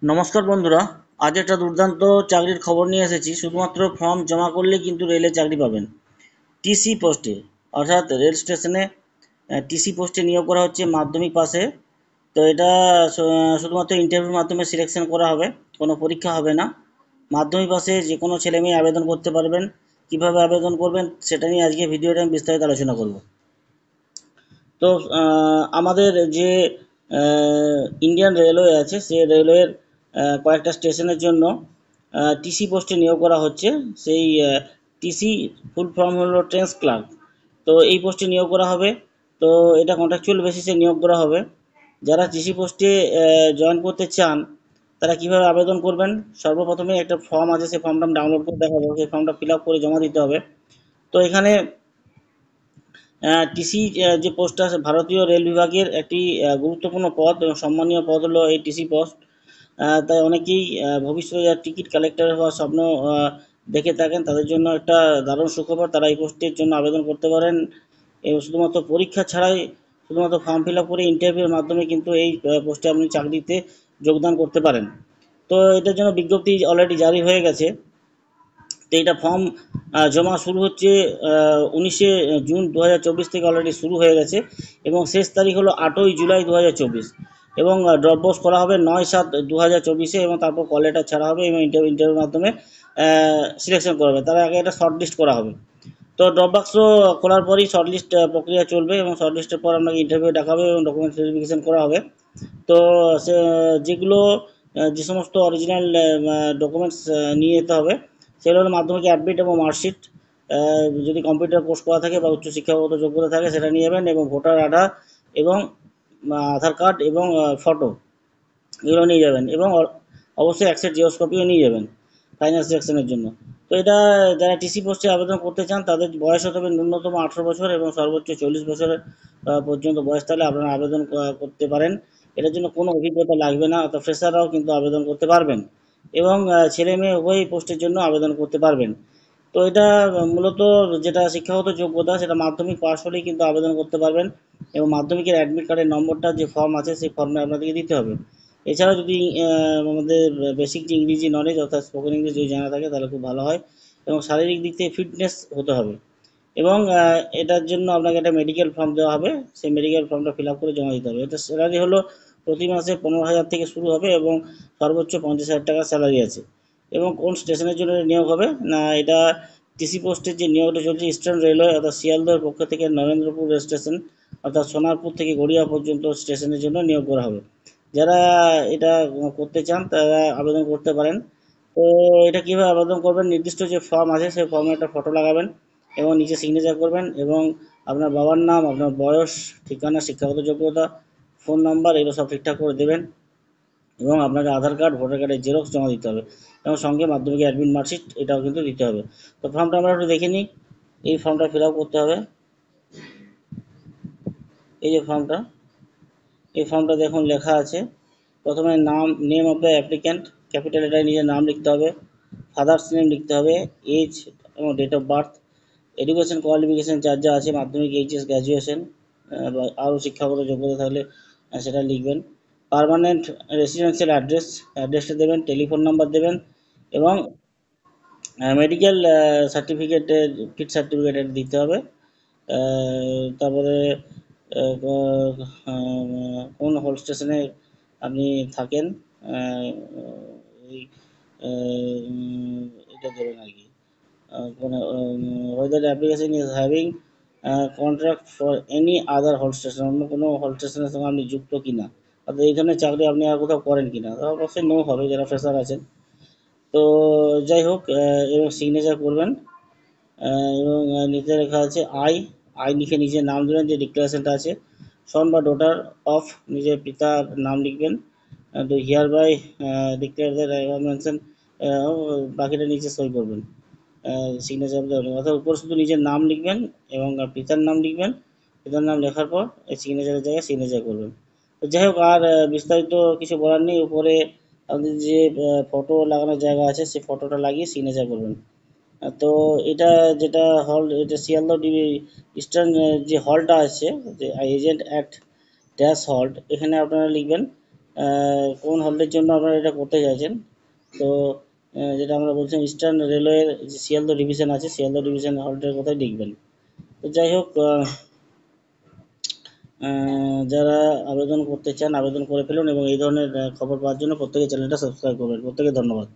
নমস্কার বন্ধুরা, আজ একটা দুর্দান্ত চাকরির খবর নিয়ে এসেছি। শুধুমাত্র ফর্ম জমা করলে কিন্তু রেলে চাকরি পাবেন। টিসি পোস্টে, অর্থাৎ রেল স্টেশনে টিসি পোস্টে নিয়োগ করা হচ্ছে মাধ্যমিক পাশে। তো এটা শুধুমাত্র ইন্টারভিউর মাধ্যমে সিলেকশন করা হবে, কোনো পরীক্ষা হবে না। মাধ্যমিক পাশে যে কোনো ছেলে মেয়ে আবেদন করতে পারবেন। কিভাবে আবেদন করবেন সেটা নিয়ে আজকে ভিডিওটা আমি বিস্তারিত আলোচনা করব। তো আমাদের যে ইন্ডিয়ান রেলওয়ে আছে, সে রেলওয়ের কয়েকটা স্টেশনের জন্য টিসি পোস্টে নিয়োগ করা হচ্ছে। সেই টিসি ফুল ফর্ম হলো ট্রেন্স ক্লার্ক। তো এই পোস্টে নিয়োগ করা হবে। তো এটা কন্ট্রাকচুয়াল বেসিসে নিয়োগ করা হবে। যারা টিসি পোস্টে জয়েন করতে চান তারা কিভাবে আবেদন করবেন? সর্বপ্রথমে একটা ফর্ম আছে, সেই ফর্মটা আমি ডাউনলোড করে দেখাবো। সেই ফর্মটা ফিল আপ করে জমা দিতে হবে। তো এখানে টিসি যে পোস্টটা আছে, ভারতীয় রেল বিভাগের একটি গুরুত্বপূর্ণ পদ এবং সম্মানীয় পদ হলো এই টিসি পোস্ট। তাই অনেকেই ভবিষ্যতে যারা টিকিট কালেক্টর হওয়ার স্বপ্ন দেখে থাকেন, তাদের জন্য একটা দারুণ সুখবর। তারা এই পোস্টের জন্য আবেদন করতে পারেন এবং শুধুমাত্র পরীক্ষা ছাড়াই, শুধুমাত্র ফর্ম ফিল আপ করে ইন্টারভিউর মাধ্যমে কিন্তু এই পোস্টে আপনি চাকরিতে যোগদান করতে পারেন। তো এটার জন্য বিজ্ঞপ্তি অলরেডি জারি হয়ে গেছে। তো এটা ফর্ম জমা শুরু হচ্ছে 19শে জুন 2024 থেকে অলরেডি শুরু হয়ে গেছে এবং শেষ তারিখ হলো 8ই জুলাই 2024। এবং ড্রপ বক্স করা হবে 9/7/2024 এবং তারপর কল লেটার ছাড়া হবে এবং ইন্টারভিউর মাধ্যমে সিলেকশন করা হবে। তার আগে একটা শর্ট লিস্ট করা হবে। তো ড্রপ বাক্স খোলার পরই শর্ট লিস্ট প্রক্রিয়া চলবে এবং শর্ট লিস্টের পর আপনাকে ইন্টারভিউ ডাকা হবে এবং ডকুমেন্টস ভেরিফিকেশন করা হবে। তো সে যেগুলো যে সমস্ত অরিজিনাল ডকুমেন্টস নিয়ে যেতে হবে সেগুলো হলো মাধ্যমিক অ্যাডমিট এবং মার্কশিট। যদি কম্পিউটার কোর্স করা থাকে বা উচ্চ শিক্ষাগত যোগ্যতা থাকে সেটা নিয়ে যাবেন, এবং ভোটার আধার এবং আধার কার্ড এবং ফটো, এগুলো নিয়ে যাবেন। এবং অবশ্যই এক সেট জেরক্স কপিও নিয়ে যাবেন ফাইনাল সিলেকশনের জন্য। তো এটা যারা টিসি পোস্টে আবেদন করতে চান তাদের বয়স হতে হবে ন্যূনতম 18 বছর এবং সর্বোচ্চ 40 বছরের পর্যন্ত বয়স, তাহলে আপনারা আবেদন করতে পারেন। এটার জন্য কোনো অভিজ্ঞতা লাগবে না, অর্থাৎ ফ্রেশাররাও কিন্তু আবেদন করতে পারবেন এবং ছেলে মেয়ে উভয়ই পোস্টের জন্য আবেদন করতে পারবেন। তো এটা মূলত যেটা শিক্ষাগত যোগ্যতা, সেটা মাধ্যমিক পাস হলেই কিন্তু আবেদন করতে পারবেন। এবং মাধ্যমিকের অ্যাডমিট কার্ডের নম্বরটা যে ফর্ম আছে সেই ফর্মে আপনাদেরকে দিতে হবে। এছাড়াও যদি আমাদের বেসিক যে ইংরেজি নলেজ, অর্থাৎ স্পোকেন ইংলিশ যদি জানা থাকে তাহলে খুব ভালো হয়। এবং শারীরিক দিক থেকে ফিটনেস হতে হবে। এবং এটার জন্য আপনাকে একটা মেডিকেল ফর্ম দেওয়া হবে। সেই মেডিকেল ফর্মটা ফিল আপ করে জমা দিতে হবে। এটা স্যালারি হলো প্রতি মাসে 15,000 থেকে শুরু হবে এবং সর্বোচ্চ 50,000 টাকা স্যালারি আছে। এবং কোন স্টেশনের জন্য নিয়োগ হবে না, এটা টিসি পোস্টের যে নিয়োগটা চলছে ইস্টার্ন রেলওয়ে অর্থাৎ শিয়ালদহের পক্ষ থেকে নরেন্দ্রপুর রেল স্টেশন অর্থাৎ সোনারপুর থেকে গড়িয়া পর্যন্ত স্টেশনের জন্য নিয়োগ করা হবে। যারা এটা করতে চান তারা আবেদন করতে পারেন। তো এটা কীভাবে আবেদন করবেন, নির্দিষ্ট যে ফর্ম আছে সেই ফর্মে একটা ফটো লাগাবেন এবং নিচে সিগনেচার করবেন এবং আপনার বাবার নাম, আপনার বয়স, ঠিকানা, শিক্ষাগত যোগ্যতা, ফোন নাম্বার, এগুলো সব ঠিকঠাক করে দেবেন। এবং আপনাকে আধার কার্ড, ভোটার কার্ডের জেরক্স জমা দিতে হবে এবং সঙ্গে মাধ্যমিক অ্যাডমিট মার্কশিট এটাও কিন্তু দিতে হবে। তো ফর্মটা আমরা একটু দেখে নিই। এই ফর্মটা ফিল আপ করতে হবে। এই যে ফর্মটা, এই ফর্মটা দেখুন লেখা আছে প্রথমে নাম, name of the applicant, capital লেটারে নিজের নাম লিখতে হবে, ফাদার্স নেম লিখতে হবে, এজ এবং date of birth, education qualification যার যা আছে, মাধ্যমিক, এইচএস, গ্র্যাজুয়েশন বা আরও শিক্ষাগত যোগ্যতা থাকলে সেটা লিখবেন। পার্মানেন্ট রেসিডেন্সিয়াল অ্যাড্রেসটা দেবেন, টেলিফোন নাম্বার দেবেন এবং মেডিকেল সার্টিফিকেটের ফিট সার্টিফিকেট দিতে হবে। তারপরে কোন হোল স্টেশনে আপনি থাকেন এই এটা দেবেন আর কি। কোনো whether the application is having contract for any other hall station, অন্য কোনো হল স্টেশনের সঙ্গে আপনি যুক্ত কিনা, অর্থাৎ এই ধরনের চাকরি আপনি আর কোথাও করেন কিনা। তো অবশ্যই নো হবে যারা ফ্রেশার আছেন। তো যাই হোক, এবং সিগনেচার করবেন এবং নিচে লেখা আছে আই, আই লিখে নিজের নাম দেবেন, যে ডিক্লারেশনটা আছে। সন বা ডটার অফ, নিজের পিতার নাম লিখবেন। তো hereby declare that I have mention, বাকিটা নিচে সই করবেন, সিগনেচার দেবেন। অর্থাৎ উপরে শুধু নিজের নাম লিখবেন এবং পিতার নাম লিখবেন। পিতার নাম লেখার পর এই সিগনেচারের জায়গায় সিগনেচার করবেন। তো যাই হোক, আর বিস্তারিত কিছু বলার নেই। উপরে আপনাদের যে ফটো লাগানোর জায়গা আছে সেই ফটোটা লাগিয়ে সিগনেচার করবেন। তো এটা যেটা হল, এটা শিয়ালদহ ইস্টার্ন যে হলটা আছে, যে এজেন্ট অ্যাট ড্যাশ হল্ট, এখানে আপনারা লিখবেন কোন হল্টের জন্য আপনারা এটা করতে চাইছেন। তো যেটা আমরা বলছিলাম ইস্টার্ন রেলওয়ের যে শিয়ালদহ ডিভিশন আছে, শিয়ালদহ ডিভিশন হল্টের কথাই লিখবেন। তো যাই হোক, যারা আবেদন করতে চান আবেদন করে ফেলুন এবং এই ধরনের খবর পাওয়ার জন্য প্রত্যেকে চ্যানেলটা সাবস্ক্রাইব করবেন। প্রত্যেকে ধন্যবাদ।